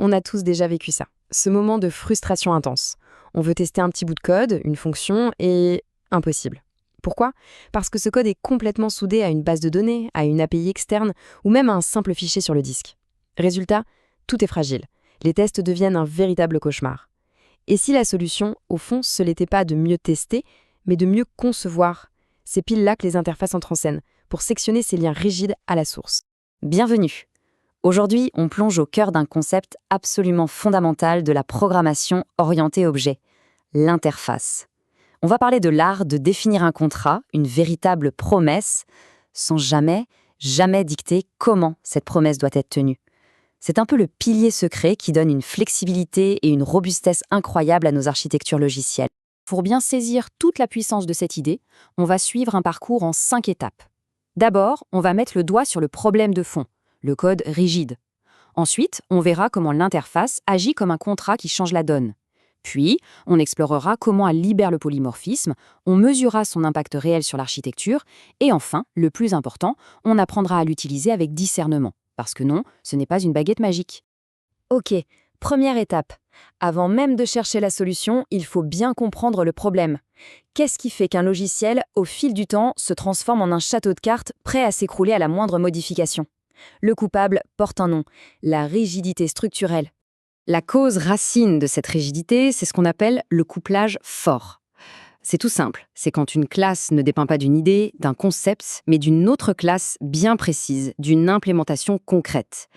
On a tous déjà vécu ça, ce moment de frustration intense. On veut tester un petit bout de code, une fonction, et impossible. Pourquoi? Parce que ce code est complètement soudé à une base de données, à une API externe, ou même à un simple fichier sur le disque. Résultat, tout est fragile. Les tests deviennent un véritable cauchemar. Et si la solution, au fond, ce n'était pas de mieux tester, mais de mieux concevoir? C'est pile là que les interfaces entrent en scène, pour sectionner ces liens rigides à la source. Bienvenue. Aujourd'hui, on plonge au cœur d'un concept absolument fondamental de la programmation orientée objet, l'interface. On va parler de l'art de définir un contrat, une véritable promesse, sans jamais dicter comment cette promesse doit être tenue. C'est un peu le pilier secret qui donne une flexibilité et une robustesse incroyables à nos architectures logicielles. Pour bien saisir toute la puissance de cette idée, on va suivre un parcours en 5 étapes. D'abord, on va mettre le doigt sur le problème de fond, le code rigide. Ensuite, on verra comment l'interface agit comme un contrat qui change la donne. Puis, on explorera comment elle libère le polymorphisme, on mesurera son impact réel sur l'architecture, et enfin, le plus important, on apprendra à l'utiliser avec discernement. Parce que non, ce n'est pas une baguette magique. Ok, première étape. Avant même de chercher la solution, il faut bien comprendre le problème. Qu'est-ce qui fait qu'un logiciel, au fil du temps, se transforme en un château de cartes prêt à s'écrouler à la moindre modification? Le coupable porte un nom, la rigidité structurelle. La cause racine de cette rigidité, c'est ce qu'on appelle le couplage fort. C'est tout simple, c'est quand une classe ne dépend pas d'une idée, d'un concept, mais d'une autre classe bien précise, d'une implémentation concrète.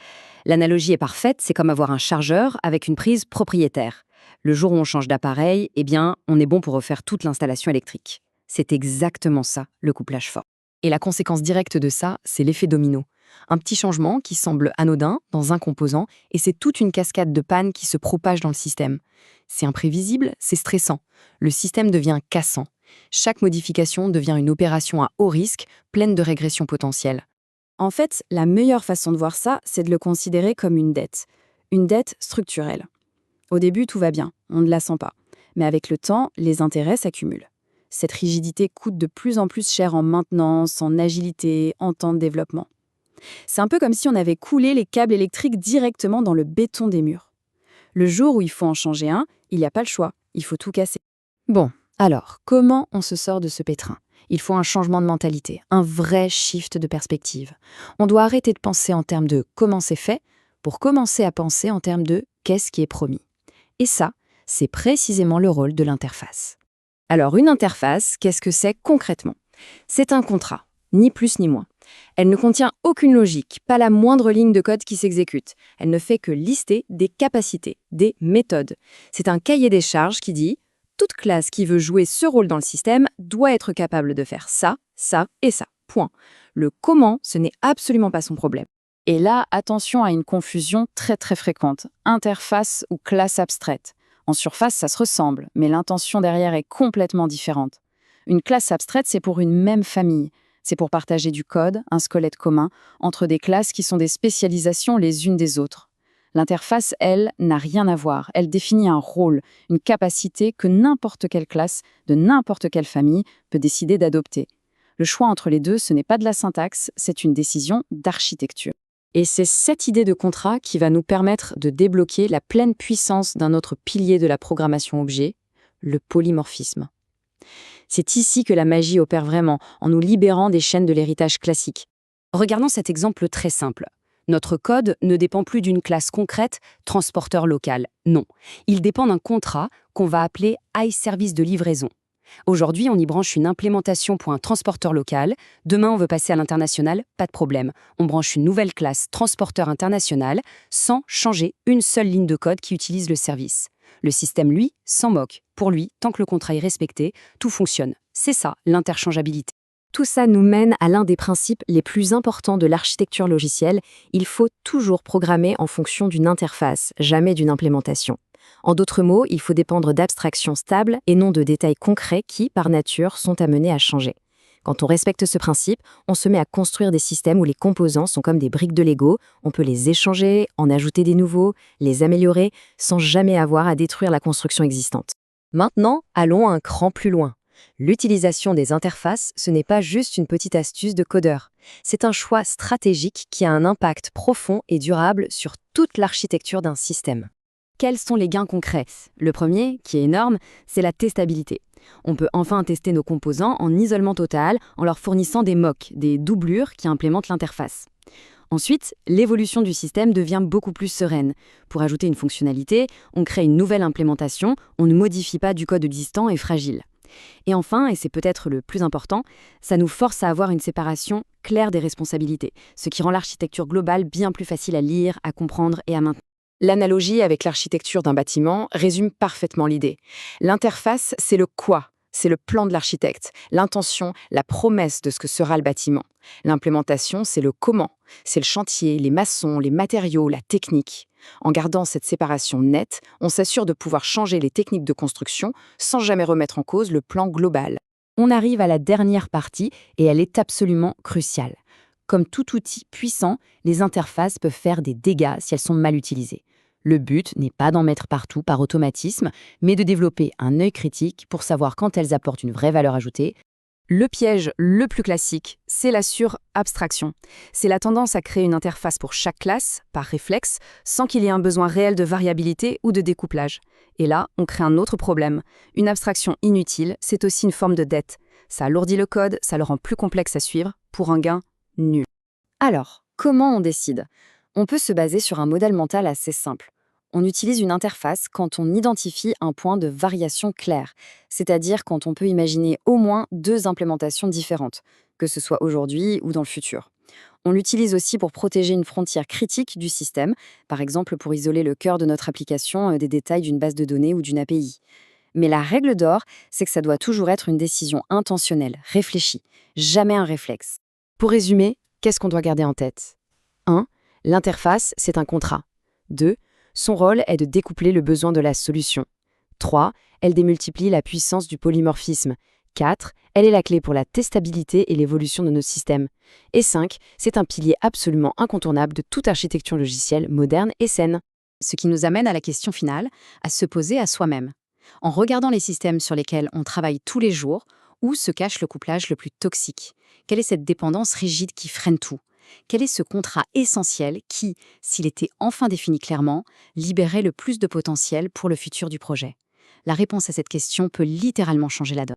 L'analogie est parfaite, c'est comme avoir un chargeur avec une prise propriétaire. Le jour où on change d'appareil, eh bien, on est bon pour refaire toute l'installation électrique. C'est exactement ça, le couplage fort. Et la conséquence directe de ça, c'est l'effet domino. Un petit changement qui semble anodin dans un composant, et c'est toute une cascade de pannes qui se propage dans le système. C'est imprévisible, c'est stressant. Le système devient cassant. Chaque modification devient une opération à haut risque, pleine de régressions potentielles. En fait, la meilleure façon de voir ça, c'est de le considérer comme une dette structurelle. Au début, tout va bien, on ne la sent pas. Mais avec le temps, les intérêts s'accumulent. Cette rigidité coûte de plus en plus cher en maintenance, en agilité, en temps de développement. C'est un peu comme si on avait coulé les câbles électriques directement dans le béton des murs. Le jour où il faut en changer un, il n'y a pas le choix, il faut tout casser. Bon, alors, comment on se sort de ce pétrin? Il faut un changement de mentalité, un vrai shift de perspective. On doit arrêter de penser en termes de comment c'est fait pour commencer à penser en termes de qu'est-ce qui est promis. Et ça, c'est précisément le rôle de l'interface. Alors, une interface, qu'est-ce que c'est concrètement? C'est un contrat, ni plus ni moins. Elle ne contient aucune logique, pas la moindre ligne de code qui s'exécute. Elle ne fait que lister des capacités, des méthodes. C'est un cahier des charges qui dit « Toute classe qui veut jouer ce rôle dans le système doit être capable de faire ça, ça et ça. Point. Le comment, ce n'est absolument pas son problème. » Et là, attention à une confusion très très fréquente. Interface ou classe abstraite. En surface, ça se ressemble, mais l'intention derrière est complètement différente. Une classe abstraite, c'est pour une même famille. C'est pour partager du code, un squelette commun, entre des classes qui sont des spécialisations les unes des autres. L'interface, elle, n'a rien à voir. Elle définit un rôle, une capacité que n'importe quelle classe, de n'importe quelle famille, peut décider d'adopter. Le choix entre les deux, ce n'est pas de la syntaxe, c'est une décision d'architecture. Et c'est cette idée de contrat qui va nous permettre de débloquer la pleine puissance d'un autre pilier de la programmation objet, le polymorphisme. C'est ici que la magie opère vraiment, en nous libérant des chaînes de l'héritage classique. Regardons cet exemple très simple. Notre code ne dépend plus d'une classe concrète, transporteur local. Non, il dépend d'un contrat qu'on va appeler iService de livraison. Aujourd'hui, on y branche une implémentation pour un transporteur local. Demain, on veut passer à l'international, pas de problème. On branche une nouvelle classe transporteur international sans changer une seule ligne de code qui utilise le service. Le système, lui, s'en moque. Pour lui, tant que le contrat est respecté, tout fonctionne. C'est ça, l'interchangeabilité. Tout ça nous mène à l'un des principes les plus importants de l'architecture logicielle. Il faut toujours programmer en fonction d'une interface, jamais d'une implémentation. En d'autres mots, il faut dépendre d'abstractions stables et non de détails concrets qui, par nature, sont amenés à changer. Quand on respecte ce principe, on se met à construire des systèmes où les composants sont comme des briques de Lego, on peut les échanger, en ajouter des nouveaux, les améliorer, sans jamais avoir à détruire la construction existante. Maintenant, allons un cran plus loin. L'utilisation des interfaces, ce n'est pas juste une petite astuce de codeur. C'est un choix stratégique qui a un impact profond et durable sur toute l'architecture d'un système. Quels sont les gains concrets? Le premier, qui est énorme, c'est la testabilité. On peut enfin tester nos composants en isolement total en leur fournissant des mocks, des doublures qui implémentent l'interface. Ensuite, l'évolution du système devient beaucoup plus sereine. Pour ajouter une fonctionnalité, on crée une nouvelle implémentation, on ne modifie pas du code existant et fragile. Et enfin, et c'est peut-être le plus important, ça nous force à avoir une séparation claire des responsabilités, ce qui rend l'architecture globale bien plus facile à lire, à comprendre et à maintenir. L'analogie avec l'architecture d'un bâtiment résume parfaitement l'idée. L'interface, c'est le quoi, c'est le plan de l'architecte, l'intention, la promesse de ce que sera le bâtiment. L'implémentation, c'est le comment, c'est le chantier, les maçons, les matériaux, la technique. En gardant cette séparation nette, on s'assure de pouvoir changer les techniques de construction sans jamais remettre en cause le plan global. On arrive à la dernière partie et elle est absolument cruciale. Comme tout outil puissant, les interfaces peuvent faire des dégâts si elles sont mal utilisées. Le but n'est pas d'en mettre partout par automatisme, mais de développer un œil critique pour savoir quand elles apportent une vraie valeur ajoutée. Le piège le plus classique, c'est la surabstraction. C'est la tendance à créer une interface pour chaque classe, par réflexe, sans qu'il y ait un besoin réel de variabilité ou de découplage. Et là, on crée un autre problème. Une abstraction inutile, c'est aussi une forme de dette. Ça alourdit le code, ça le rend plus complexe à suivre, pour un gain nul. Alors, comment on décide? On peut se baser sur un modèle mental assez simple. On utilise une interface quand on identifie un point de variation clair, c'est-à-dire quand on peut imaginer au moins 2 implémentations différentes, que ce soit aujourd'hui ou dans le futur. On l'utilise aussi pour protéger une frontière critique du système, par exemple pour isoler le cœur de notre application des détails d'une base de données ou d'une API. Mais la règle d'or, c'est que ça doit toujours être une décision intentionnelle, réfléchie, jamais un réflexe. Pour résumer, qu'est-ce qu'on doit garder en tête? 1. L'interface, c'est un contrat. 2. Son rôle est de découpler le besoin de la solution. 3. Elle démultiplie la puissance du polymorphisme. 4. Elle est la clé pour la testabilité et l'évolution de nos systèmes. Et 5. C'est un pilier absolument incontournable de toute architecture logicielle moderne et saine. Ce qui nous amène à la question finale, à se poser à soi-même. En regardant les systèmes sur lesquels on travaille tous les jours, où se cache le couplage le plus toxique? Quelle est cette dépendance rigide qui freine tout? Quel est ce contrat essentiel qui, s'il était enfin défini clairement, libérait le plus de potentiel pour le futur du projet? La réponse à cette question peut littéralement changer la donne.